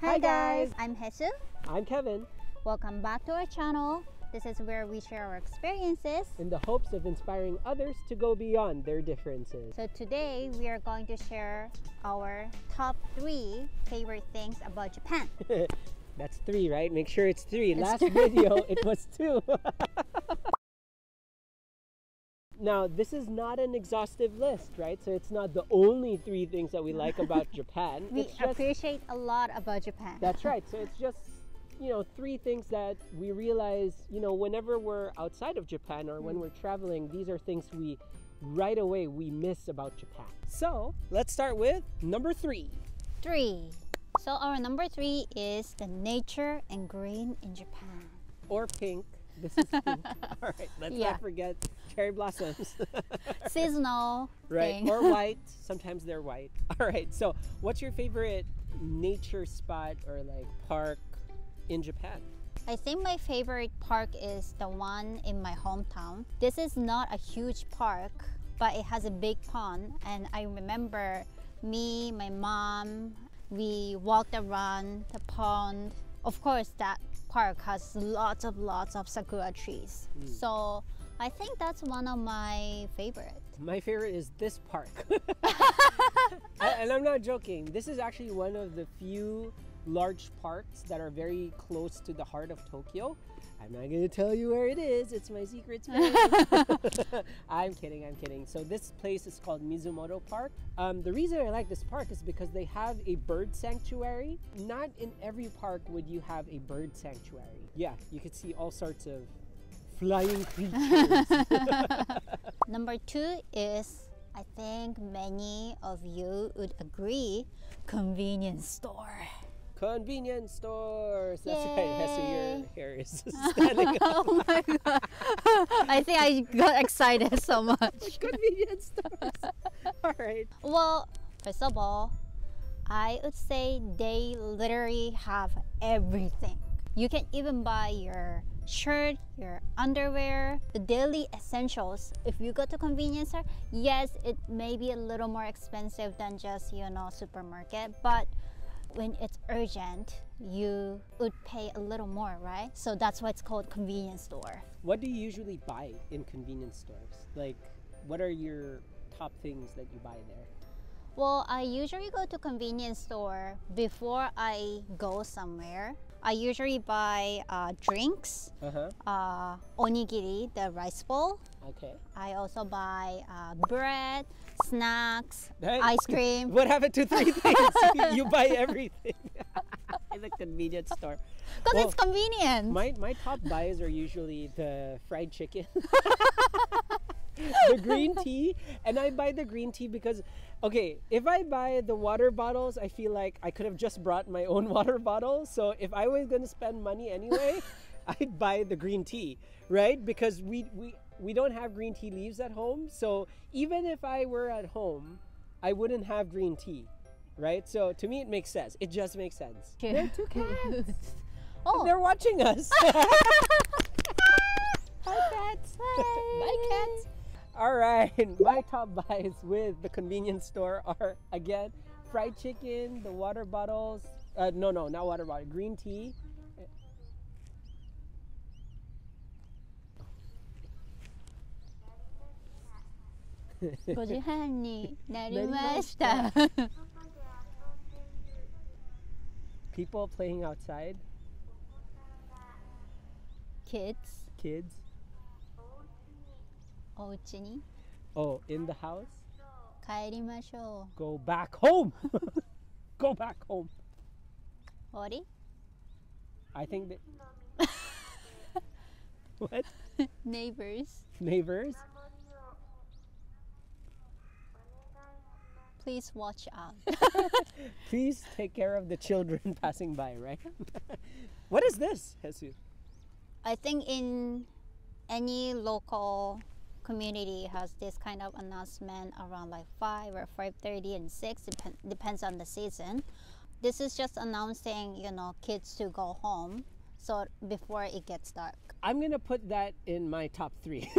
Hi guys, I'm Hesu. I'm Kevin. Welcome back to our channel. This is where we share our experiences in the hopes of inspiring others to go beyond their differences. So today we are going to share our top 3 favorite things about Japan. That's 3, right? Make sure it's 3. Last video it was 2. Now, this is not an exhaustive list, right? So it's not the only 3 things that we like about Japan. We appreciate a lot about Japan. That's right. So it's just, 3 things that we realize, whenever we're outside of Japan or when we're traveling, these are things right away we miss about Japan. So let's start with number 3. 3. So our number 3 is the nature and green in Japan. Or pink. This is pink. All right, let's not forget cherry blossoms. Seasonal right, thing. or white. Sometimes they're white. All right, so what's your favorite nature spot or like park in Japan? I think my favorite park is the one in my hometown. This is not a huge park, but it has a big pond, and I remember me, my mom, we walked around the pond. Of course, that park has lots of sakura trees. So I think that's one of my favorites. My favorite is this park. And I'm not joking. This is actually one of the few large parks that are very close to the heart of Tokyo. I'm not going to tell you where it is. It's my secret space. I'm kidding. So this place is called Mizumoto Park. The reason I like this park is because they have a bird sanctuary. Not in every park would you have a bird sanctuary. Yeah, you could see all sorts of flying creatures. Number 2 is, I think many of you would agree, convenience store. Convenience stores. That's Yay. right. So your hair is standing up. Oh my god. I think I got excited so much. Convenience stores. All right. Well, first of all, I would say they literally have everything. You can even buy your shirt, your underwear, the daily essentials. If you go to convenience store, yes, it may be a little more expensive than just, supermarket, but when it's urgent, you would pay a little more, right? So that's why it's called convenience store. What do you usually buy in convenience stores? Like, what are your top things that you buy there? Well, I usually go to convenience store before I go somewhere. I usually buy drinks, onigiri, the rice bowl. Okay. I also buy bread, snacks, Right. ice cream. What happened to 3 things? You buy everything in the convenience store. Because it's convenient. My top buys are usually the fried chicken, the green tea, and I buy the green tea because, okay, if I buy the water bottles, I feel like I could have just brought my own water bottle. So if I was going to spend money anyway, I'd buy the green tea, right? Because we don't have green tea leaves at home. So even if I were at home, I wouldn't have green tea, right? So to me, it makes sense. It just makes sense. True. There are 2 cats. Oh, They're watching us. Hi, cats. Bye, cats. All right, my top buys with the convenience store are, again, fried chicken, the water bottles. No, not water bottle. Green tea. People playing outside. Kids. Kids. お家に Oh, in the house. 帰りましょ Go back home. Go back home. う。終わり I think that. What? Neighbors, Neighbors? please watch out. Please take care of the children passing by, right? What is this, Jesus? I think in any local community has this kind of announcement around like 5 or 5:30 and 6, depends on the season. This is just announcing, kids to go home, so before it gets dark. I'm gonna put that in my top 3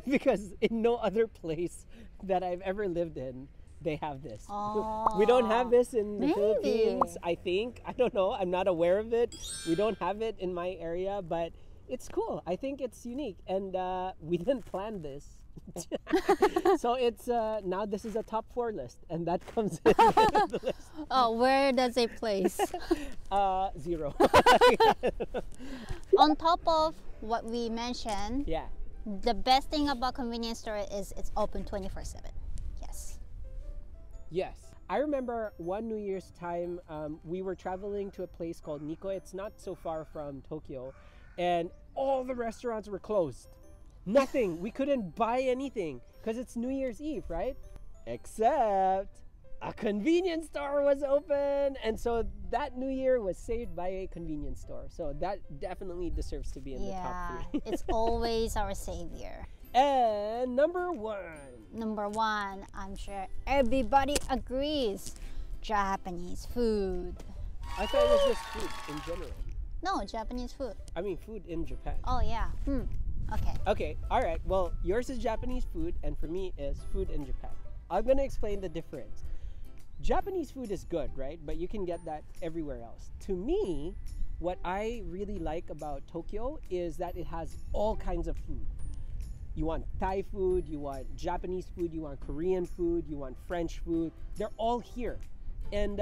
because in no other place that I've ever lived in they have this. Oh, We don't have this in the maybe. Philippines, I think. I don't know. I'm not aware of it. We don't have it in my area, but it's cool. I think it's unique, and we didn't plan this. So it's now this is a top 4 list, and that comes in the list. Oh, where does it place? 0. On top of what we mentioned, Yeah. the best thing about convenience store is it's open 24/7. Yes. Yes. I remember one New Year's time, we were traveling to a place called Nikko. It's not so far from Tokyo, and all the restaurants were closed. Nothing. We couldn't buy anything because it's New Year's Eve, right? Except a convenience store was open, and so that New Year was saved by a convenience store. So that definitely deserves to be in the top 3. It's always our savior. And number 1. Number 1, I'm sure everybody agrees, Japanese food. I thought it was just food in general. No, Japanese food. I mean, food in Japan. Oh yeah. Okay. Okay, all right. Well, yours is Japanese food, and for me is food in Japan. I'm gonna explain the difference. Japanese food is good, right? But you can get that everywhere else. To me, what I really like about Tokyo is that it has all kinds of food. You want Thai food, you want Japanese food, you want Korean food, you want French food. They're all here. And,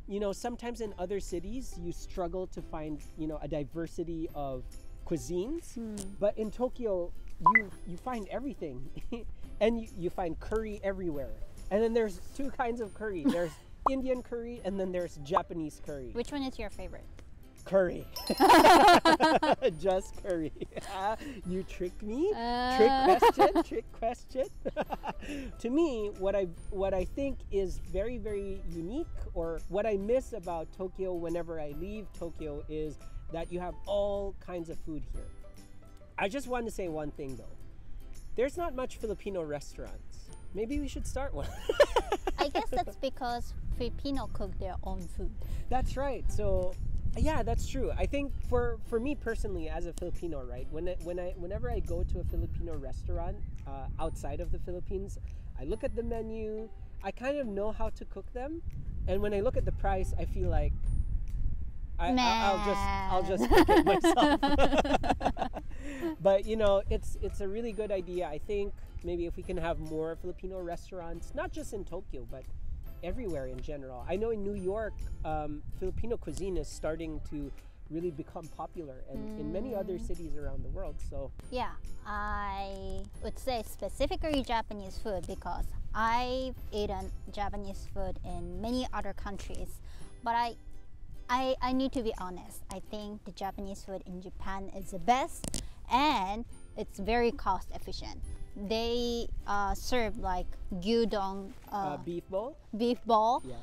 you know, sometimes in other cities, you struggle to find, you know, a diversity of cuisines. But in Tokyo, you find everything. And you find curry everywhere. And then there's 2 kinds of curry. There's Indian curry, and then there's Japanese curry. Which one is your favorite? Curry. Just curry. You tricked me. Trick question. To me, what I think is very, very unique, or what I miss about Tokyo whenever I leave Tokyo, is that you have all kinds of food here. I just want to say one thing though. There's not much Filipino restaurants. Maybe we should start one. I guess that's because Filipino cook their own food. That's right. So yeah, that's true. I think for me personally, as a Filipino, right, whenever I go to a Filipino restaurant outside of the Philippines, I look at the menu. I kind of know how to cook them, and when I look at the price, I feel like I'll just cook it myself. But you know, it's a really good idea. I think maybe if we can have more Filipino restaurants, not just in Tokyo, but everywhere in general. I know in New York, Filipino cuisine is starting to really become popular, and in many other cities around the world. So yeah, I would say specifically Japanese food, because I've eaten Japanese food in many other countries, but I need to be honest. I think the Japanese food in Japan is the best, and it's very cost efficient. They serve like gyudon, beef bowl. Yeah.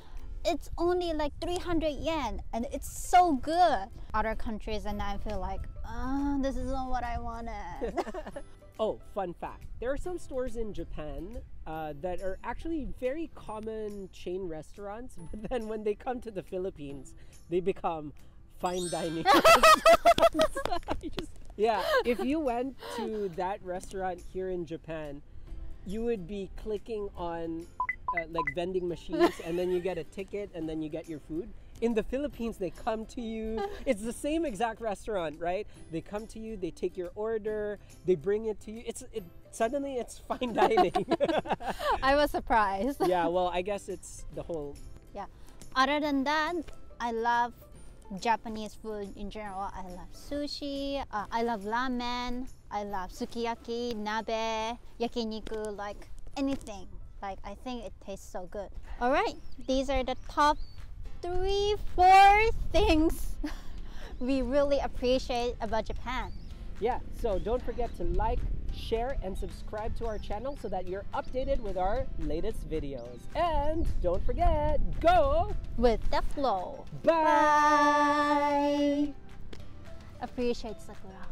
It's only like 300 yen, and it's so good. Other countries, and I feel like, this isn't what I wanted. Oh, fun fact. There are some stores in Japan that are actually very common chain restaurants, but then when they come to the Philippines, they become fine dining restaurants. Yeah, if you went to that restaurant here in Japan, you would be clicking on like vending machines, and then you get a ticket, and then you get your food. In the Philippines, they come to you. It's the same exact restaurant, right? They come to you, they take your order, they bring it to you. Suddenly it's fine dining. I was surprised. Yeah, well, I guess it's the whole... Yeah. Other than that, I love Japanese food in general. I love sushi, I love ramen, I love sukiyaki, nabe, yakiniku, like anything. Like, I think it tastes so good. All right, these are the top 3-4 things we really appreciate about Japan. Yeah, so don't forget to like, share, and subscribe to our channel so that you're updated with our latest videos. And don't forget, go with the flow. Bye! Appreciate Sakura.